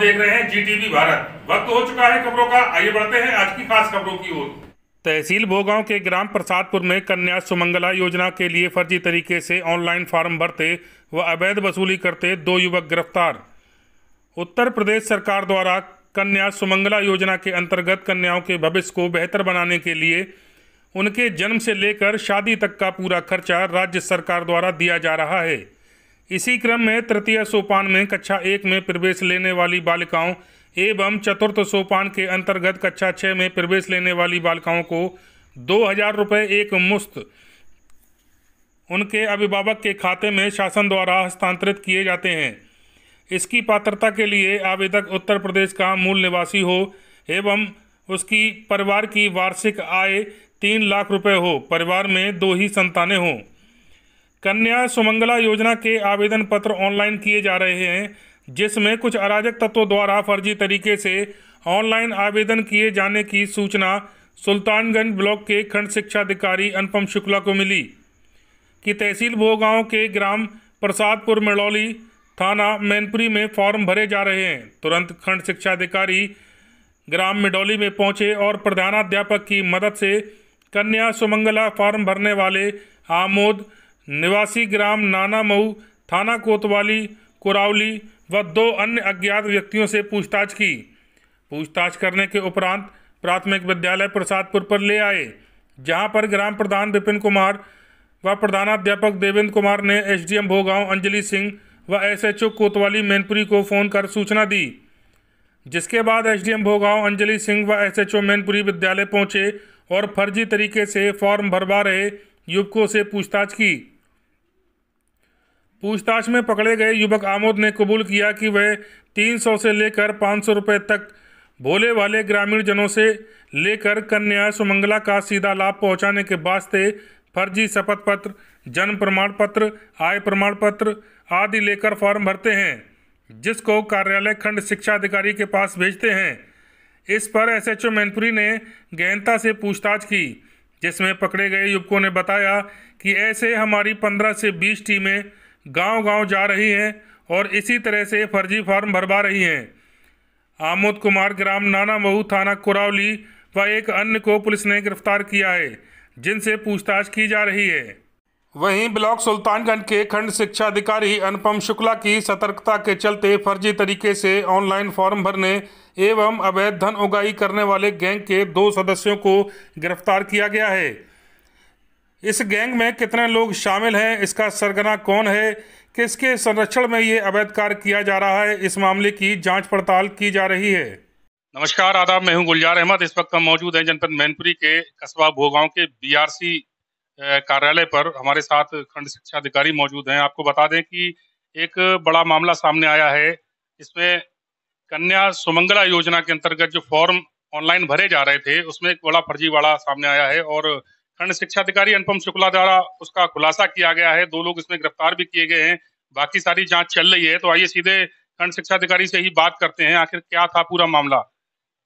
देख रहे हैं जीटीवी भारत। वक्त हो चुका है खबरों का, आइए बढ़ते हैं आज की खास खबरों की ओर। तहसील भोगांव के ग्राम प्रसादपुर में कन्या सुमंगला योजना के लिए फर्जी तरीके से ऑनलाइन फॉर्म भरते व अवैध वसूली करते 2 युवक गिरफ्तार। उत्तर प्रदेश सरकार द्वारा कन्या सुमंगला योजना के अंतर्गत कन्याओं के भविष्य को बेहतर बनाने के लिए उनके जन्म से लेकर शादी तक का पूरा खर्चा राज्य सरकार द्वारा दिया जा रहा है। इसी क्रम में तृतीय सोपान में कक्षा 1 में प्रवेश लेने वाली बालिकाओं एवं चतुर्थ सोपान के अंतर्गत कक्षा 6 में प्रवेश लेने वाली बालिकाओं को 2,000 रुपये एक मुश्त उनके अभिभावक के खाते में शासन द्वारा हस्तांतरित किए जाते हैं। इसकी पात्रता के लिए आवेदक उत्तर प्रदेश का मूल निवासी हो एवं उसकी परिवार की वार्षिक आय 3 लाख रुपये हो, परिवार में 2 ही संतानें हों। कन्या सुमंगला योजना के आवेदन पत्र ऑनलाइन किए जा रहे हैं, जिसमें कुछ अराजक तत्वों द्वारा फर्जी तरीके से ऑनलाइन आवेदन किए जाने की सूचना सुल्तानगंज ब्लॉक के खंड शिक्षा अधिकारी अनुपम शुक्ला को मिली कि तहसील भोगांव के ग्राम प्रसादपुर मिडौली थाना मैनपुरी में फॉर्म भरे जा रहे हैं। तुरंत खंड शिक्षा अधिकारी ग्राम मिडौली में पहुंचे और प्रधानाध्यापक की मदद से कन्या सुमंगला फॉर्म भरने वाले आमोद निवासी ग्राम नाना मऊ थाना कोतवाली कुरावली व 2 अन्य अज्ञात व्यक्तियों से पूछताछ की। पूछताछ करने के उपरांत प्राथमिक विद्यालय प्रसादपुर पर ले आए, जहां पर ग्राम प्रधान विपिन कुमार व प्रधानाध्यापक देवेंद्र कुमार ने एसडीएम भोगांव अंजलि सिंह व एसएचओ कोतवाली मैनपुरी को फ़ोन कर सूचना दी, जिसके बाद एसडीएम भोगांव अंजलि सिंह व एसएचओ मैनपुरी विद्यालय पहुंचे और फर्जी तरीके से फॉर्म भरवा रहे युवकों से पूछताछ की। पूछताछ में पकड़े गए युवक आमोद ने कबूल किया कि वह 300 से लेकर 500 रुपये तक भोले वाले ग्रामीण जनों से लेकर कन्या सुमंगला का सीधा लाभ पहुंचाने के वास्ते फर्जी शपथ पत्र, जन्म प्रमाण पत्र, आय प्रमाण पत्र आदि लेकर फॉर्म भरते हैं, जिसको कार्यालय खंड शिक्षा अधिकारी के पास भेजते हैं। इस पर एसएचओ मैनपुरी ने गहनता से पूछताछ की, जिसमें पकड़े गए युवकों ने बताया कि ऐसे हमारी 15 से 20 टीमें गांव-गांव जा रही हैं और इसी तरह से फर्जी फॉर्म भरवा रही हैं। आमोद कुमार ग्राम नाना महू थाना कुरावली व एक अन्य को पुलिस ने गिरफ्तार किया है, जिनसे पूछताछ की जा रही है। वहीं ब्लॉक सुल्तानगंज के खंड शिक्षा अधिकारी अनुपम शुक्ला की सतर्कता के चलते फर्जी तरीके से ऑनलाइन फॉर्म भरने एवं अवैध धन उगाही करने वाले गैंग के 2 सदस्यों को गिरफ्तार किया गया है। इस गैंग में कितने लोग शामिल हैं, इसका सरगना कौन है, किसके संरक्षण में ये अवैध कार्य किया जा रहा है, इस मामले की जांच पड़ताल की जा रही है। नमस्कार, आदाब, मैं हूं गुलजार अहमद। इस वक्त हम मौजूद हैं जनपद मैनपुरी के कस्बा भोगांव के बीआरसी कार्यालय पर। हमारे साथ खंड शिक्षा अधिकारी मौजूद हैं। आपको बता दें कि एक बड़ा मामला सामने आया है। इसमें कन्या सुमंगला योजना के अंतर्गत जो फॉर्म ऑनलाइन भरे जा रहे थे, उसमें एक बड़ा फर्जीवाड़ा सामने आया है और खंड शिक्षा अधिकारी अनुपम शुक्ला द्वारा उसका खुलासा किया गया है। 2 लोग इसमें गिरफ्तार भी किए गए हैं। बाकी सारी जांच चल रही है। तो आइए सीधे खंड शिक्षा अधिकारी से ही बात करते हैं, आखिर क्या था पूरा मामला।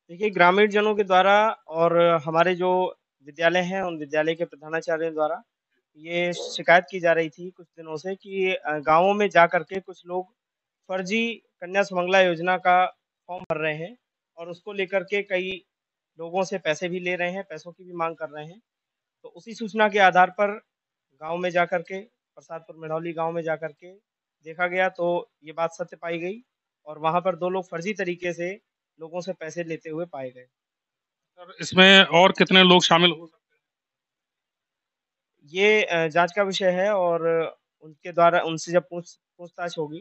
देखिए, ग्रामीण जनों के द्वारा और हमारे जो विद्यालय हैं, उन विद्यालय के प्रधानाचार्य द्वारा ये शिकायत की जा रही थी कुछ दिनों से कि गाँवों में जा कर के कुछ लोग फर्जी कन्या सुमंगला योजना का फॉर्म भर रहे हैं और उसको लेकर के कई लोगों से पैसे भी ले रहे हैं, पैसों की भी माँग कर रहे हैं। तो उसी सूचना के आधार पर गाँव में जाकर के प्रसादपुर मिडौली गाँव में जाकर के देखा गया, तो ये बात सत्य पाई गई और वहाँ पर 2 लोग फर्जी तरीके से लोगों से पैसे लेते हुए पाए गए। सर, इसमें और कितने लोग शामिल हो सकते ये जाँच का विषय है और उनके द्वारा उनसे जब पूछताछ होगी,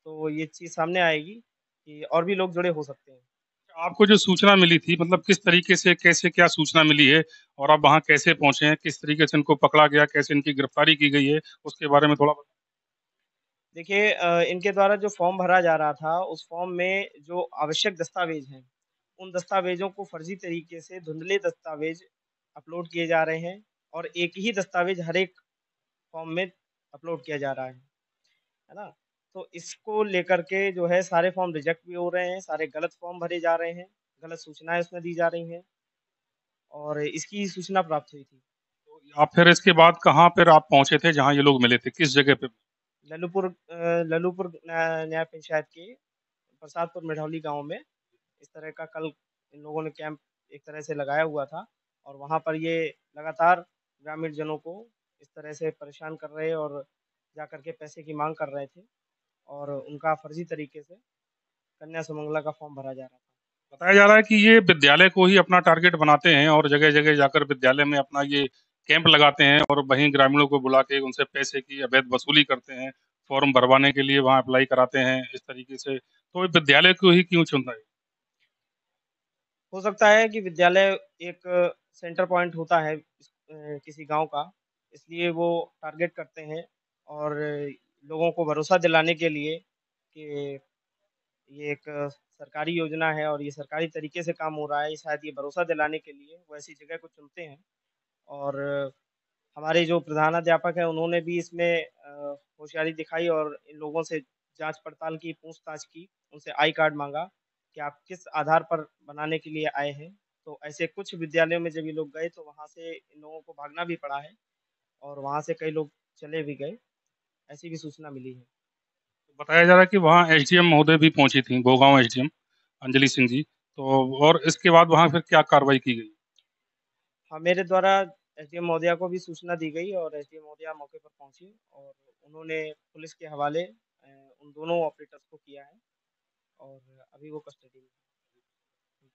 तो ये चीज़ सामने आएगी कि और भी लोग जुड़े हो सकते हैं। हैं? आपको जो सूचना मिली थी, मतलब किस तरीके से, कैसे, क्या सूचना मिली है और आप वहाँ कैसे पहुंचे हैं, किस तरीके से इनको पकड़ा गया, कैसे इनकी गिरफ्तारी की गई है, उसके बारे में थोड़ा देखिए, इनके द्वारा जो फॉर्म भरा जा रहा था, उस फॉर्म में जो आवश्यक दस्तावेज़ हैं, उन दस्तावेज़ों को फर्जी तरीके से धुंधले दस्तावेज़ अपलोड किए जा रहे हैं और एक ही दस्तावेज़ हर एक फॉर्म में अपलोड किया जा रहा है ना? तो इसको लेकर के जो है सारे फॉर्म रिजेक्ट भी हो रहे हैं, सारे गलत फॉर्म भरे जा रहे हैं, गलत सूचनाएँ उसमें दी जा रही हैं और इसकी सूचना प्राप्त हुई थी। आप फिर इसके बाद कहाँ पर आप पहुंचे थे जहाँ ये लोग मिले थे, किस जगह पे? लल्लूपुर न्याय पंचायत के प्रसादपुर मेढ़ौली गाँव में इस तरह का कल इन लोगों ने कैंप एक तरह से लगाया हुआ था और वहाँ पर ये लगातार ग्रामीण जनों को इस तरह से परेशान कर रहे और जाकर के पैसे की माँग कर रहे थे और उनका फर्जी तरीके से कन्या सुमंगला का फॉर्म भरा जा रहा था। बताया जा रहा है कि ये विद्यालय को ही अपना टारगेट बनाते हैं और जगह जगह जाकर विद्यालय में अपना ये कैंप लगाते हैं और वहीं ग्रामीणों को बुला के उनसे पैसे की अवैध वसूली करते हैं, फॉर्म भरवाने के लिए वहां अप्लाई कराते हैं इस तरीके से। तो ये विद्यालय को ही क्यों चुनता है? हो सकता है कि विद्यालय एक सेंटर पॉइंट होता है किसी गाँव का, इसलिए वो टारगेट करते हैं और लोगों को भरोसा दिलाने के लिए कि ये एक सरकारी योजना है और ये सरकारी तरीके से काम हो रहा है, शायद ये भरोसा दिलाने के लिए वो ऐसी जगह को चुनते हैं। और हमारे जो प्रधानाध्यापक हैं, उन्होंने भी इसमें होशियारी दिखाई और इन लोगों से जाँच-पड़ताल की, पूछताछ की, उनसे आई कार्ड माँगा कि आप किस आधार पर बनाने के लिए आए हैं। तो ऐसे कुछ विद्यालयों में जब ये लोग गए, तो वहाँ से इन लोगों को भागना भी पड़ा है और वहाँ से कई लोग चले भी गए, ऐसी भी सूचना मिली है। बताया जा रहा है कि वहाँ एसडीएम महोदय भी पहुंची थी, भोगांव एसडीएम अंजलि सिंह जी। तो और इसके बाद वहाँ फिर क्या कार्रवाई की गई? हाँ, मेरे द्वारा एसडीएम महोदया को भी सूचना दी गई और एसडीएम महोदया मौके पर पहुँची और उन्होंने पुलिस के हवाले उन दोनों ऑपरेटर्स को किया है और अभी वो कस्टडी में हैं।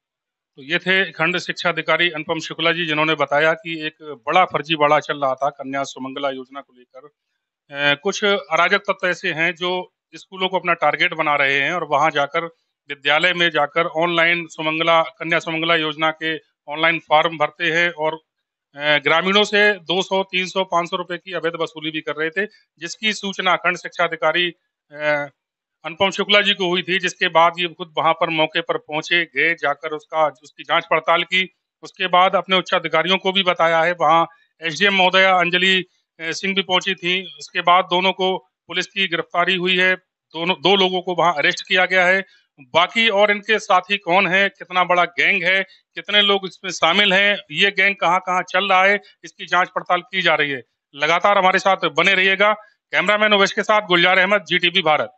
तो ये थे खंड शिक्षा अधिकारी अनुपम शुक्ला जी, जिन्होंने बताया कि एक बड़ा फर्जीवाड़ा चल रहा था कन्या सुमंगला योजना को लेकर। कुछ अराजक तत्व ऐसे हैं जो स्कूलों को अपना टारगेट बना रहे हैं और वहां जाकर विद्यालय में जाकर ऑनलाइन सुमंगला कन्या सुमंगला योजना के ऑनलाइन फॉर्म भरते हैं और ग्रामीणों से 200, 300, 500 रुपए की अवैध वसूली भी कर रहे थे, जिसकी सूचना खंड शिक्षा अधिकारी अनुपम शुक्ला जी को हुई थी, जिसके बाद ये खुद वहां पर मौके पर पहुंचे, गए, जाकर उसकी जांच पड़ताल की। उसके बाद अपने उच्च अधिकारियों को भी बताया है। वहां एसडीएम महोदया अंजलि सिंह भी पहुंची थी। उसके बाद दोनों को पुलिस की गिरफ्तारी हुई है। दो लोगों को वहां अरेस्ट किया गया है। बाकी और इनके साथी कौन है, कितना बड़ा गैंग है, कितने लोग इसमें शामिल हैं, ये गैंग कहाँ कहाँ चल रहा है, इसकी जांच पड़ताल की जा रही है। लगातार हमारे साथ बने रहिएगा। कैमरामैन उवेश के साथ गुलजार अहमद, जीटीवी भारत।